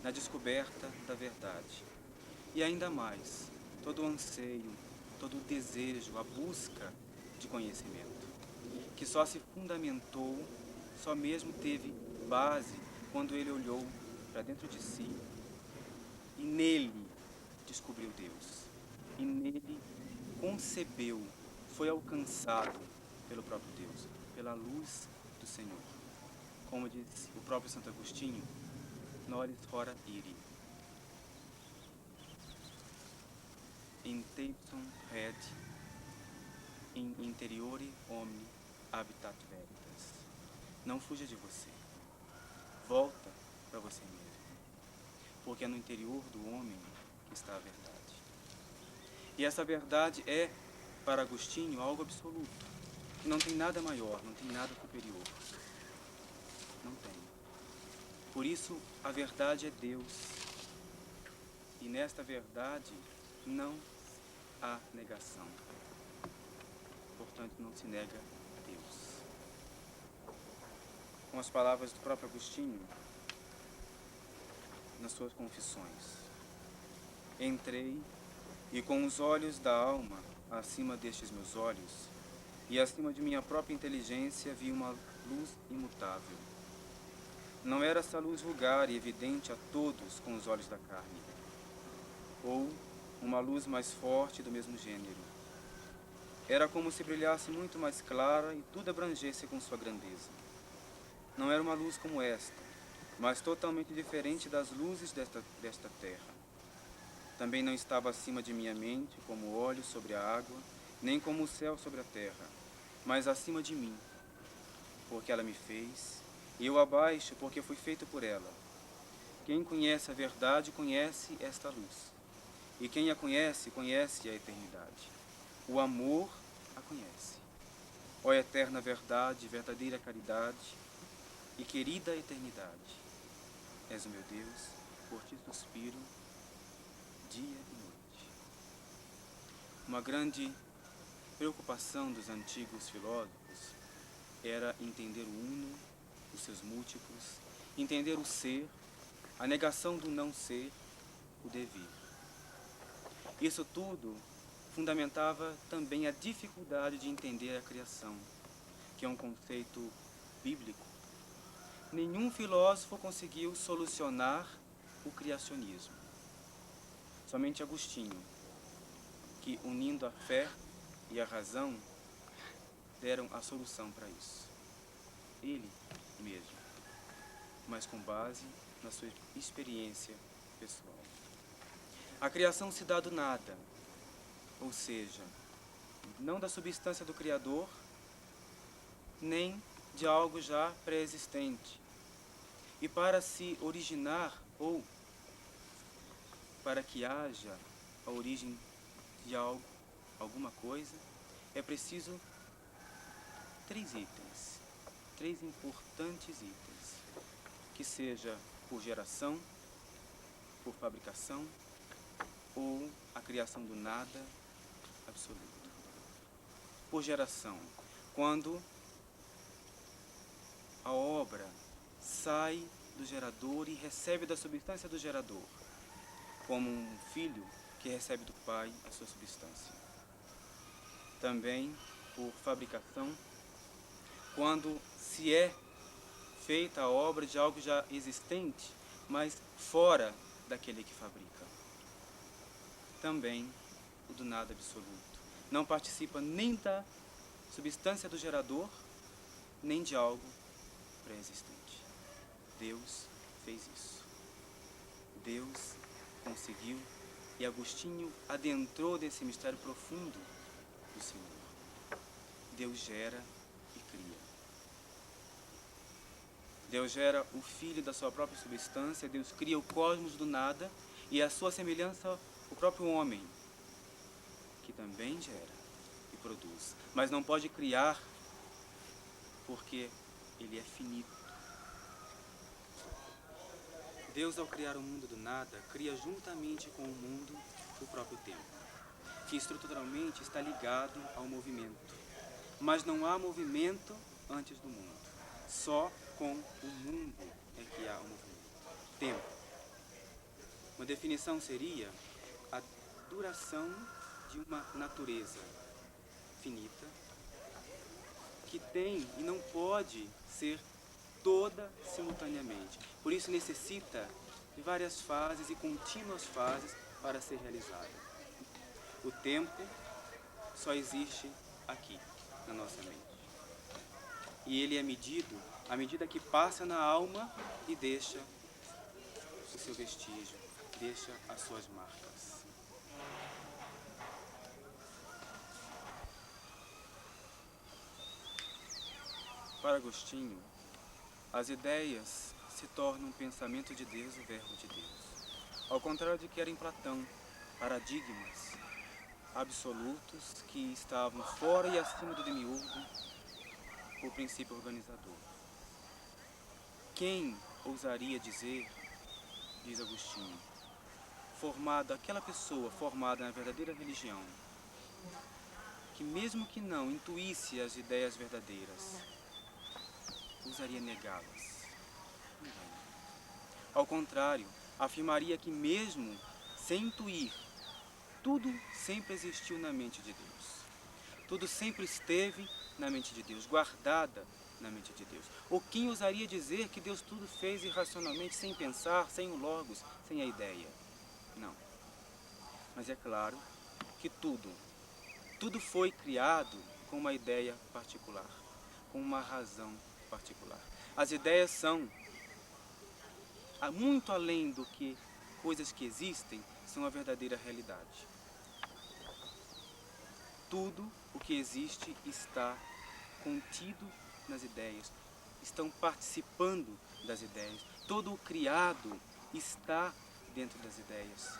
na descoberta da verdade. E ainda mais, todo o anseio, todo o desejo, a busca de conhecimento, que só se fundamentou, só mesmo teve base quando ele olhou para dentro de si e nele descobriu Deus. E nele concebeu, foi alcançado pelo próprio Deus, pela luz do Senhor. Como diz o próprio Santo Agostinho, Nollis fora iri. In tectum red, in interiore omni habitat veritas. Não fuja de você. Volta para você mesmo. Porque é no interior do homem que está a verdade. E essa verdade é, para Agostinho, algo absoluto. Que não tem nada maior, não tem nada superior. Não tem. Por isso, a verdade é Deus. E nesta verdade não há negação. Portanto, não se nega a Deus. Com as palavras do próprio Agostinho, nas suas confissões. Entrei e com os olhos da alma, acima destes meus olhos, e acima de minha própria inteligência, vi uma luz imutável. Não era essa luz vulgar e evidente a todos com os olhos da carne, ou uma luz mais forte do mesmo gênero. Era como se brilhasse muito mais clara e tudo abrangesse com sua grandeza. Não era uma luz como esta, mas totalmente diferente das luzes desta terra. Também não estava acima de minha mente, como o óleo sobre a água, nem como o céu sobre a terra, mas acima de mim, porque ela me fez, e eu abaixo, porque fui feito por ela. Quem conhece a verdade, conhece esta luz. E quem a conhece, conhece a eternidade. O amor a conhece. Ó eterna verdade, verdadeira caridade e querida eternidade, és o meu Deus, por ti suspiro, dia e noite. Uma grande preocupação dos antigos filósofos era entender o uno, os seus múltiplos, entender o ser, a negação do não ser, o devir. Isso tudo fundamentava também a dificuldade de entender a criação, que é um conceito bíblico. Nenhum filósofo conseguiu solucionar o criacionismo. Somente Agostinho, que unindo a fé e a razão, deram a solução para isso. Ele mesmo, mas com base na sua experiência pessoal. A criação se dá do nada, ou seja, não da substância do Criador, nem de algo já pré-existente. E para se originar, ou para que haja a origem de algo, alguma coisa, é preciso 3 itens, 3 importantes itens, que seja por geração, por fabricação, ou a criação do nada absoluto. Por geração, quando a obra sai do gerador e recebe da substância do gerador, como um filho que recebe do pai a sua substância. Também por fabricação, quando se é feita a obra de algo já existente, mas fora daquele que fabrica. Também o do nada absoluto. Não participa nem da substância do gerador, nem de algo pré-existente. Deus fez isso. Deus conseguiu, e Agostinho adentrou nesse mistério profundo do Senhor. Deus gera e cria. Deus gera o Filho da sua própria substância, Deus cria o cosmos do nada e a sua semelhança o próprio homem, que também gera e produz, mas não pode criar porque ele é finito. Deus, ao criar o mundo do nada, cria juntamente com o mundo o próprio tempo, que estruturalmente está ligado ao movimento. Mas não há movimento antes do mundo. Só com o mundo é que há o movimento. Tempo. definição seria a duração de uma natureza finita que tem e não pode ser toda simultaneamente. Por isso necessita de várias fases e contínuas fases para ser realizada. O tempo só existe aqui, na nossa mente. E ele é medido à medida que passa na alma e deixa o seu vestígio, deixa as suas marcas. Para Agostinho, as ideias se tornam pensamento de Deus e verbo de Deus. Ao contrário de que era em Platão, paradigmas absolutos que estavam fora e acima do demiurgo, o princípio organizador. Quem ousaria dizer, diz Agostinho, aquela pessoa formada na verdadeira religião, que mesmo que não intuísse as ideias verdadeiras, ousaria negá-las? Ninguém. Ao contrário, afirmaria que mesmo sem intuir, tudo sempre existiu na mente de Deus. Tudo sempre esteve na mente de Deus, guardada na mente de Deus. Ou quem ousaria dizer que Deus tudo fez irracionalmente, sem pensar, sem o logos, sem a ideia? Não. Mas é claro que tudo foi criado com uma ideia particular, com uma razão particular. As ideias são, muito além do que coisas que existem, são a verdadeira realidade. Tudo o que existe está contido nas ideias, estão participando das ideias. Todo o criado está dentro das ideias,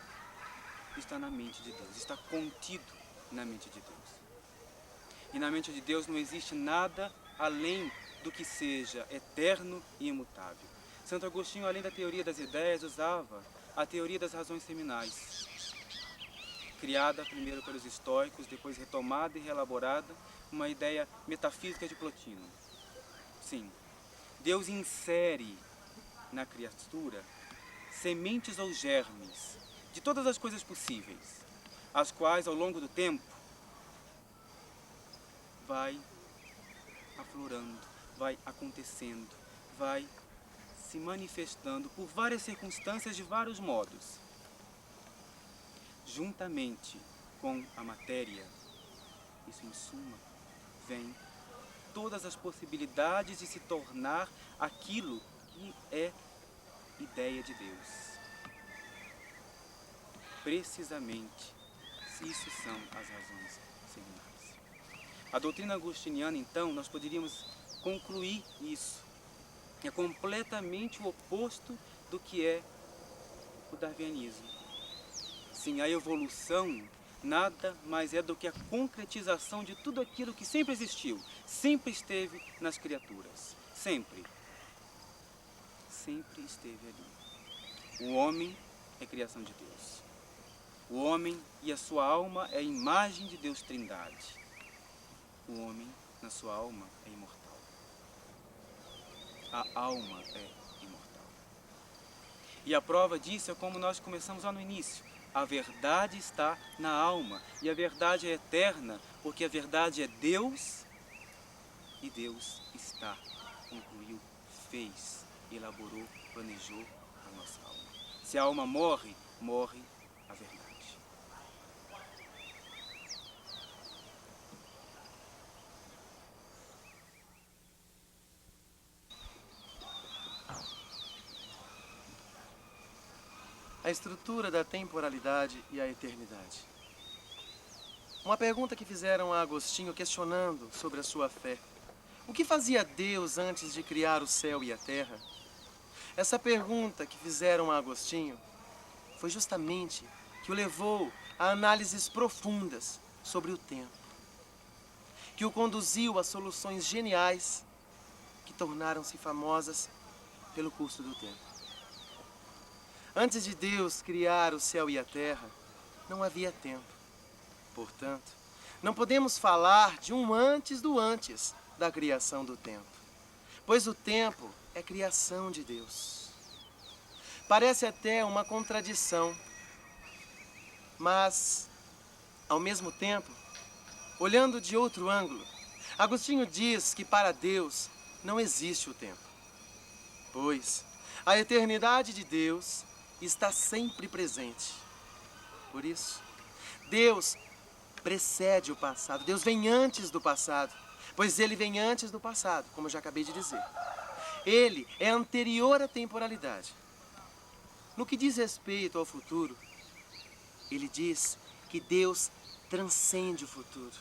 está na mente de Deus, está contido na mente de Deus. E na mente de Deus não existe nada além do que seja eterno e imutável. Santo Agostinho, além da teoria das ideias, usava a teoria das razões seminais, criada primeiro pelos estoicos, depois retomada e reelaborada, uma ideia metafísica de Plotino. Sim, Deus insere na criatura sementes ou germes de todas as coisas possíveis, as quais, ao longo do tempo, vai aflorando, vai acontecendo, vai se manifestando por várias circunstâncias de vários modos. Juntamente com a matéria, isso em suma, vem todas as possibilidades de se tornar aquilo que é ideia de Deus. Precisamente, isso são as razões seminais. A doutrina agostiniana, então, nós poderíamos concluir isso. É completamente o oposto do que é o darwinismo. Sim, a evolução nada mais é do que a concretização de tudo aquilo que sempre existiu, sempre esteve nas criaturas. Sempre. Sempre esteve ali. O homem é criação de Deus. O homem e a sua alma é a imagem de Deus Trindade. O homem, na sua alma, é imortal. A alma é imortal. E a prova disso é como nós começamos lá no início. A verdade está na alma. E a verdade é eterna, porque a verdade é Deus. E Deus está, concluiu, fez, elaborou, planejou a nossa alma. Se a alma morre, morre a verdade. A estrutura da temporalidade e a eternidade. Uma pergunta que fizeram a Agostinho questionando sobre a sua fé. O que fazia Deus antes de criar o céu e a terra? Essa pergunta que fizeram a Agostinho foi justamente que o levou a análises profundas sobre o tempo, que o conduziu a soluções geniais que tornaram-se famosas pelo curso do tempo. Antes de Deus criar o céu e a terra, não havia tempo. Portanto, não podemos falar de um antes do antes da criação do tempo, pois o tempo é criação de Deus. Parece até uma contradição, mas, ao mesmo tempo, olhando de outro ângulo, Agostinho diz que para Deus não existe o tempo, pois a eternidade de Deus está sempre presente. Por isso, Deus precede o passado, Deus vem antes do passado, pois ele vem antes do passado, como eu já acabei de dizer. Ele é anterior à temporalidade. No que diz respeito ao futuro, ele diz que Deus transcende o futuro,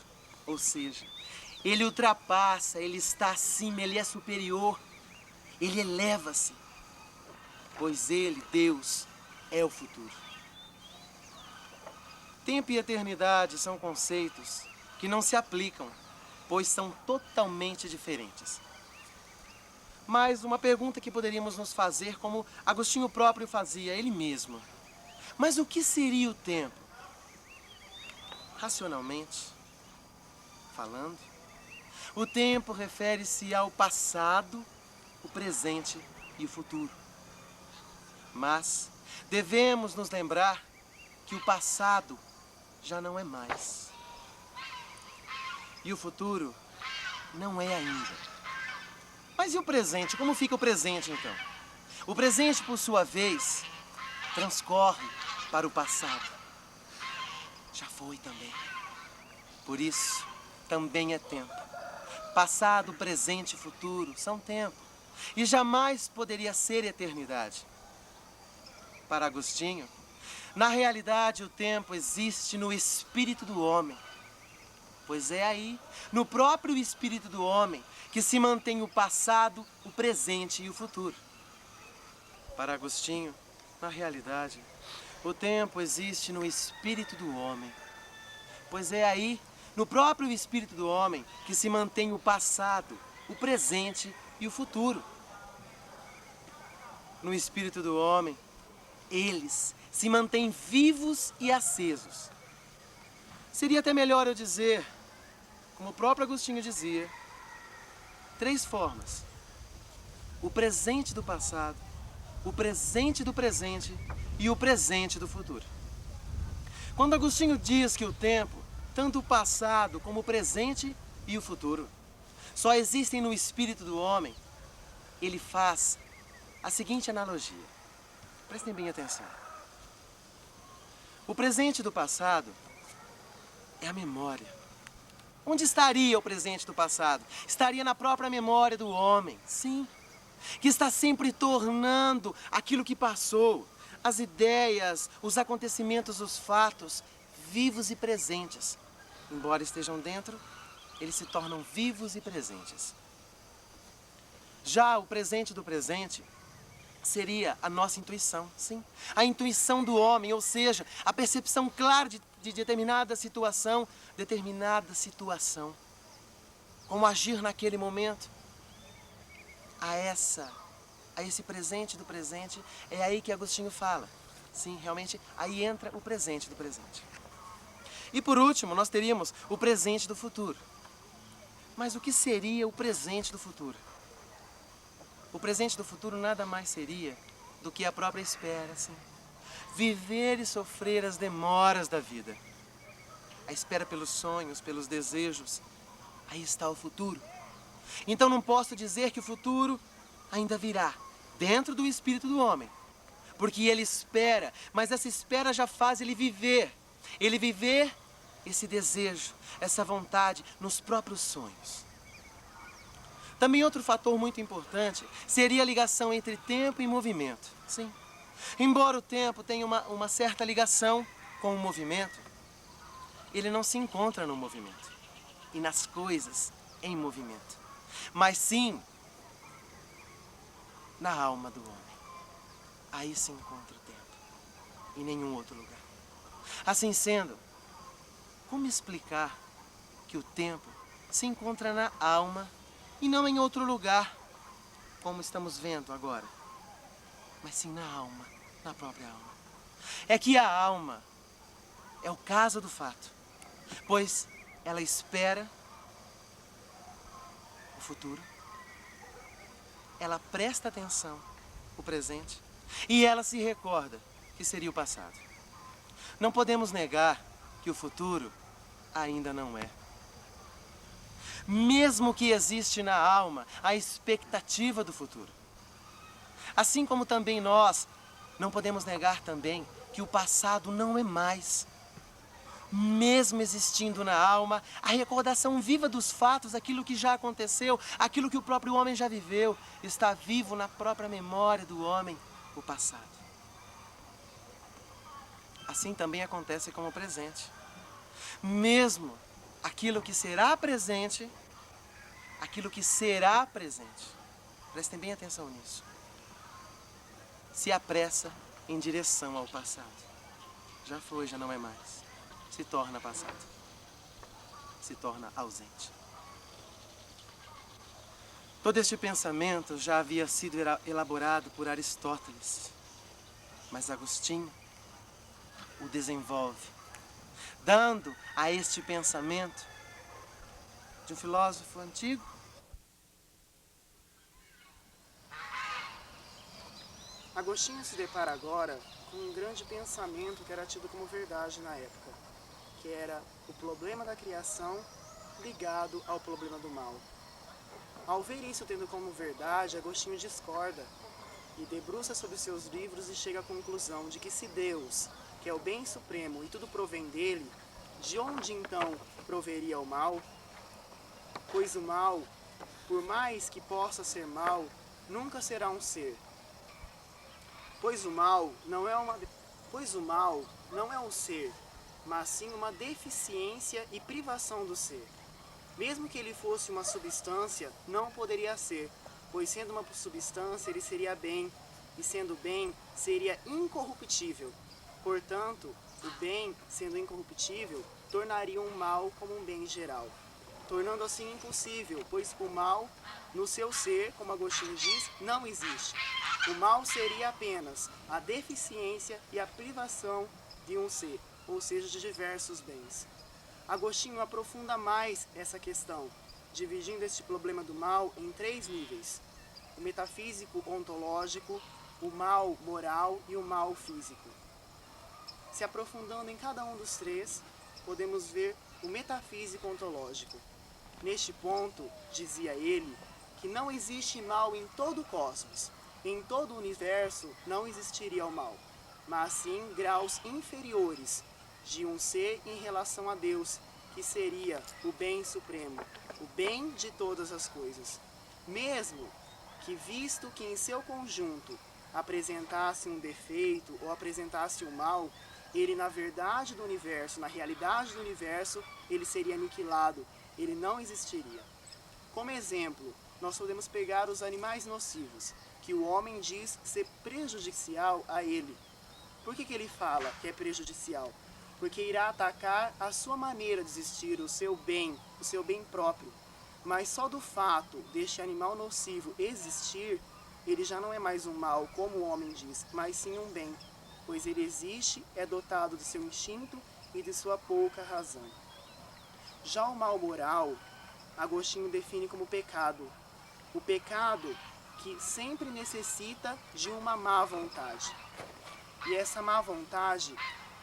ou seja, ele ultrapassa, ele está acima, ele é superior, ele eleva-se, pois ele, Deus, é o futuro. Tempo e eternidade são conceitos que não se aplicam, pois são totalmente diferentes. Mas uma pergunta que poderíamos nos fazer, como Agostinho próprio fazia, ele mesmo. Mas o que seria o tempo? Racionalmente falando, o tempo refere-se ao passado, o presente e o futuro. Mas devemos nos lembrar que o passado já não é mais. E o futuro não é ainda. Mas e o presente? Como fica o presente, então? O presente, por sua vez, transcorre para o passado. Já foi também. Por isso, também é tempo. Passado, presente e futuro são tempo. E jamais poderia ser eternidade. Para Agostinho, na realidade, o tempo existe no espírito do homem. Pois é aí, no próprio espírito do homem, que se mantém o passado, o presente e o futuro. Para Agostinho, na realidade, o tempo existe no espírito do homem. Pois é aí, no próprio espírito do homem, que se mantém o passado, o presente e o futuro. No espírito do homem, eles se mantêm vivos e acesos. Seria até melhor eu dizer, como o próprio Agostinho dizia, 3 formas: o presente do passado, o presente do presente e o presente do futuro. Quando Agostinho diz que o tempo, tanto o passado como o presente e o futuro, só existem no espírito do homem, ele faz a seguinte analogia. Prestem bem atenção. O presente do passado é a memória. Onde estaria o presente do passado? Estaria na própria memória do homem, sim, que está sempre tornando aquilo que passou, as ideias, os acontecimentos, os fatos, vivos e presentes. Embora estejam dentro, eles se tornam vivos e presentes. Já o presente do presente seria a nossa intuição, sim. A intuição do homem, ou seja, a percepção clara de determinada situação, como agir naquele momento. A esse presente do presente, é aí que Agostinho fala. Sim, realmente, aí entra o presente do presente. E por último, nós teríamos o presente do futuro. Mas o que seria o presente do futuro? O presente do futuro nada mais seria do que a própria espera, sim. Viver e sofrer as demoras da vida. A espera pelos sonhos, pelos desejos. Aí está o futuro. Então não posso dizer que o futuro ainda virá dentro do espírito do homem. Porque ele espera, mas essa espera já faz ele viver. Ele viver esse desejo, essa vontade nos próprios sonhos. Também outro fator muito importante seria a ligação entre tempo e movimento. Sim. Embora o tempo tenha uma certa ligação com o movimento, ele não se encontra no movimento e nas coisas em movimento, mas sim na alma do homem. Aí se encontra o tempo, em nenhum outro lugar. Assim sendo, como explicar que o tempo se encontra na alma e não em outro lugar, como estamos vendo agora, mas sim na alma, na própria alma? É que a alma é o caso do fato, pois ela espera o futuro, ela presta atenção o presente E ela se recorda que seria o passado. Não podemos negar que o futuro ainda não é. Mesmo que existe na alma a expectativa do futuro. Assim como também nós não podemos negar também que o passado não é mais. Mesmo existindo na alma a recordação viva dos fatos, aquilo que já aconteceu, aquilo que o próprio homem já viveu, está vivo na própria memória do homem, o passado. Assim também acontece com o presente. Mesmo aquilo que será presente, prestem bem atenção nisso, se apressa em direção ao passado. Já foi, já não é mais. Se torna passado. Se torna ausente. Todo este pensamento já havia sido elaborado por Aristóteles, mas Agostinho o desenvolve, dando a este pensamento de um filósofo antigo. Agostinho se depara agora com um grande pensamento que era tido como verdade na época, que era o problema da criação ligado ao problema do mal. Ao ver isso tendo como verdade, Agostinho discorda e debruça sobre seus livros e chega à conclusão de que se Deus, que é o bem supremo e tudo provém dele, de onde então proveria o mal? Pois o mal, por mais que possa ser mal, nunca será um ser. Pois o mal não é um ser, mas sim uma deficiência e privação do ser. Mesmo que ele fosse uma substância, não poderia ser, pois sendo uma substância ele seria bem, e sendo bem, seria incorruptível. Portanto, o bem, sendo incorruptível, tornaria um mal como um bem geral, tornando assim impossível, pois o mal, no seu ser, como Agostinho diz, não existe. O mal seria apenas a deficiência e a privação de um ser, ou seja, de diversos bens. Agostinho aprofunda mais essa questão, dividindo este problema do mal em 3 níveis: o metafísico ontológico, o mal moral e o mal físico. Se aprofundando em cada um dos 3, podemos ver o metafísico ontológico. Neste ponto, dizia ele, que não existe mal em todo o cosmos. Em todo o universo não existiria o mal, mas sim graus inferiores de um ser em relação a Deus, que seria o bem supremo, o bem de todas as coisas. Mesmo que, visto que em seu conjunto apresentasse um defeito ou apresentasse um mal, ele na verdade do universo, na realidade do universo, ele seria aniquilado, ele não existiria. Como exemplo, nós podemos pegar os animais nocivos, que o homem diz ser prejudicial a ele. Por que ele fala que é prejudicial? Porque irá atacar a sua maneira de existir, o seu bem próprio. Mas só do fato deste animal nocivo existir, ele já não é mais um mal, como o homem diz, mas sim um bem, pois ele existe, é dotado de seu instinto e de sua pouca razão. Já o mal moral, Agostinho define como pecado. O pecado que sempre necessita de uma má vontade. E essa má vontade,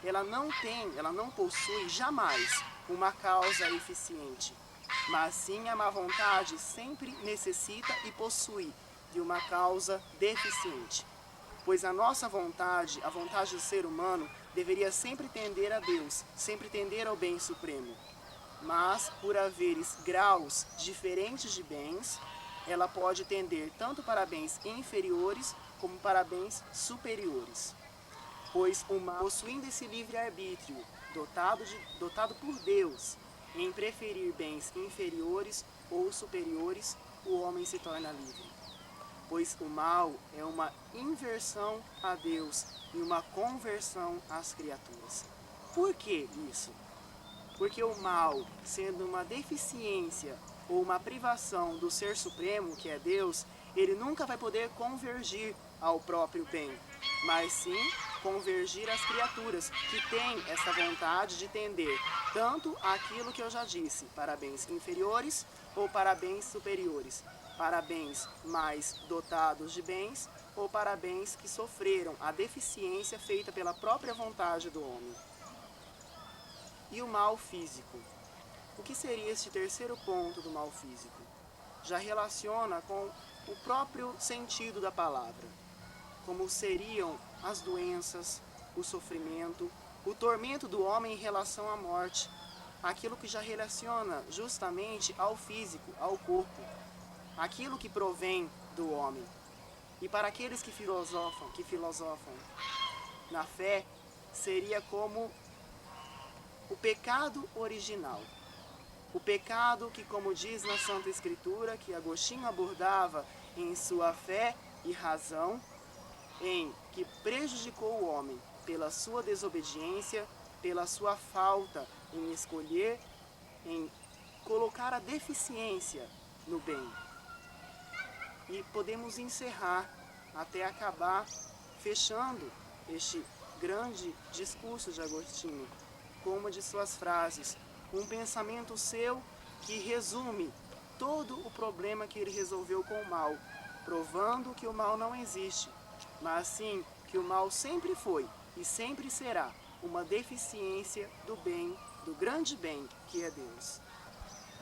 ela não possui jamais uma causa eficiente, mas sim a má vontade sempre necessita e possui de uma causa deficiente. Pois a nossa vontade, a vontade do ser humano, deveria sempre tender a Deus, sempre tender ao bem supremo. Mas, por haveres graus diferentes de bens, ela pode tender tanto para bens inferiores como para bens superiores. Pois o mal, possuindo esse livre-arbítrio, dotado por Deus, em preferir bens inferiores ou superiores, o homem se torna livre. Pois o mal é uma inversão a Deus e uma conversão às criaturas. Por que isso? Porque o mal, sendo uma deficiência ou uma privação do Ser Supremo, que é Deus, ele nunca vai poder convergir ao próprio bem, mas sim convergir às criaturas, que têm essa vontade de tender tanto aquilo que eu já disse, para bens inferiores ou para bens superiores, para bens mais dotados de bens ou para bens que sofreram a deficiência feita pela própria vontade do homem. E o mal físico? O que seria este terceiro ponto do mal físico? Já relaciona com o próprio sentido da palavra, como seriam as doenças, o sofrimento, o tormento do homem em relação à morte, aquilo que já relaciona justamente ao físico, ao corpo, aquilo que provém do homem. E para aqueles que filosofam na fé, seria como o pecado original. O pecado que, como diz na Santa Escritura, que Agostinho abordava em sua Fé e Razão, em que prejudicou o homem pela sua desobediência, pela sua falta em escolher, em colocar a deficiência no bem. E podemos encerrar até acabar fechando este grande discurso de Agostinho com uma de suas frases, um pensamento seu que resume todo o problema que ele resolveu com o mal, provando que o mal não existe, mas sim que o mal sempre foi e sempre será uma deficiência do bem, do grande bem que é Deus.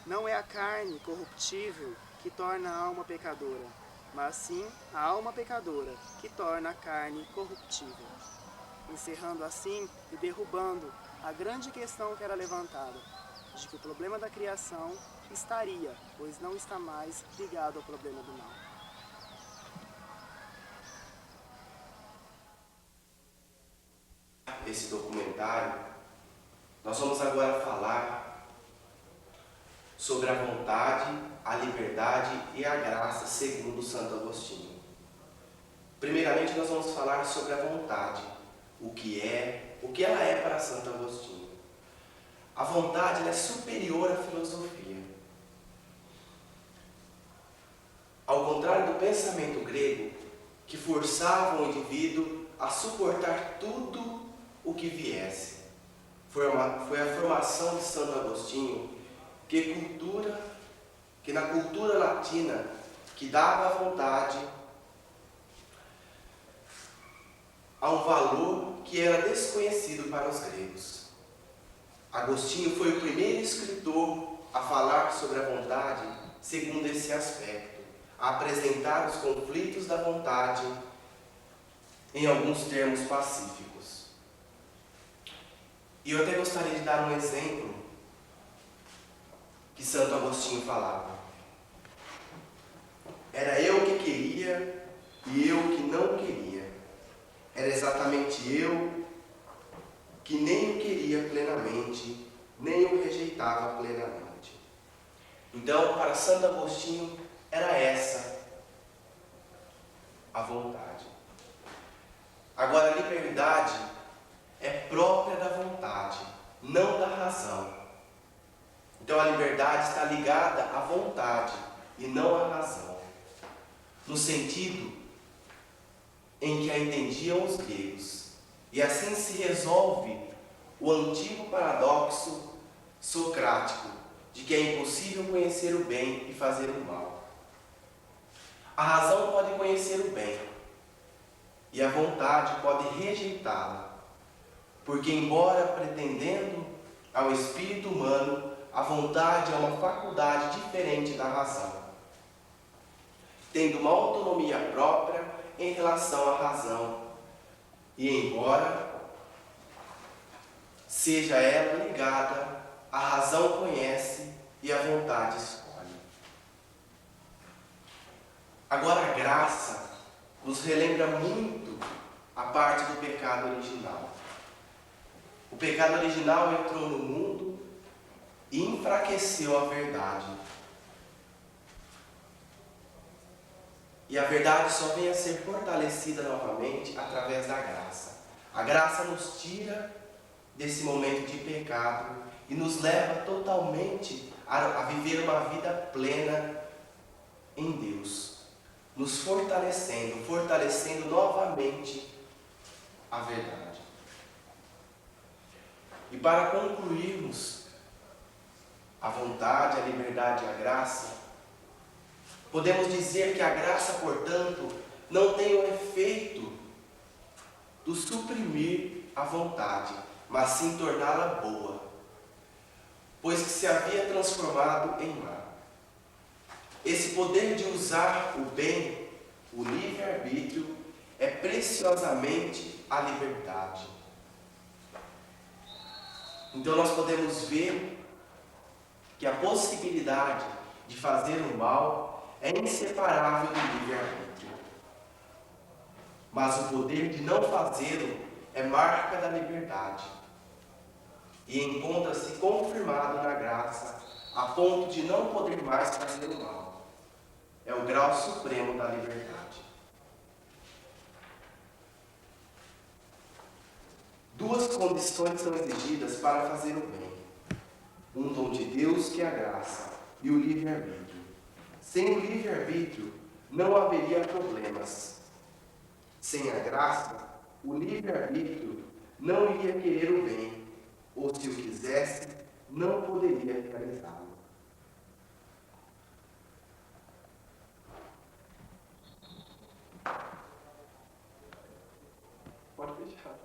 Não é a carne corruptível que torna a alma pecadora, mas sim a alma pecadora que torna a carne corruptível. Encerrando assim e derrubando a grande questão que era levantada, de que o problema da criação estaria, pois não está mais ligado ao problema do mal. Esse documentário, nós vamos agora falar sobre a vontade, a liberdade e a graça segundo Santo Agostinho. Primeiramente, nós vamos falar sobre a vontade, o que ela é para Santo Agostinho. A vontade ela é superior à filosofia. Ao contrário do pensamento grego, que forçava o indivíduo a suportar tudo o que viesse. Foi a formação de Santo Agostinho que na cultura latina, que dava a vontade a um valor que era desconhecido para os gregos. Agostinho foi o primeiro escritor a falar sobre a vontade segundo esse aspecto, a apresentar os conflitos da vontade em alguns termos pacíficos. E eu até gostaria de dar um exemplo que Santo Agostinho falava. Era eu que queria e eu que não queria. Era exatamente eu que nem o queria plenamente, nem o rejeitava plenamente. Então, para Santo Agostinho, era essa a vontade. Agora, a liberdade é própria da vontade, não da razão. Então, a liberdade está ligada à vontade e não à razão, no sentido em que a entendiam os gregos. E assim se resolve o antigo paradoxo socrático de que é impossível conhecer o bem e fazer o mal. A razão pode conhecer o bem e a vontade pode rejeitá-lo, porque embora pretendendo ao espírito humano, a vontade é uma faculdade diferente da razão, tendo uma autonomia própria em relação à razão, e embora seja ela ligada, a razão conhece e a vontade escolhe. Agora a graça nos relembra muito a parte do pecado original. O pecado original entrou no mundo e enfraqueceu a verdade. E a verdade só vem a ser fortalecida novamente através da graça. A graça nos tira desse momento de pecado e nos leva totalmente a viver uma vida plena em Deus, nos fortalecendo novamente a verdade. E para concluirmos a vontade, a liberdade e a graça, podemos dizer que a graça, portanto, não tem o efeito do suprimir a vontade, mas sim torná-la boa, pois que se havia transformado em má. Esse poder de usar o bem, o livre-arbítrio, é preciosamente a liberdade. Então nós podemos ver que a possibilidade de fazer o mal é inseparável do livre-arbítrio. Mas o poder de não fazê-lo é marca da liberdade e encontra-se confirmado na graça a ponto de não poder mais fazer o mal. É o grau supremo da liberdade. Duas condições são exigidas para fazer o bem: um dom de Deus, que é a graça, e o livre-arbítrio. Sem o livre-arbítrio, não haveria problemas. Sem a graça, o livre-arbítrio não iria querer o bem, ou se o quisesse, não poderia realizá-lo. Pode fechar.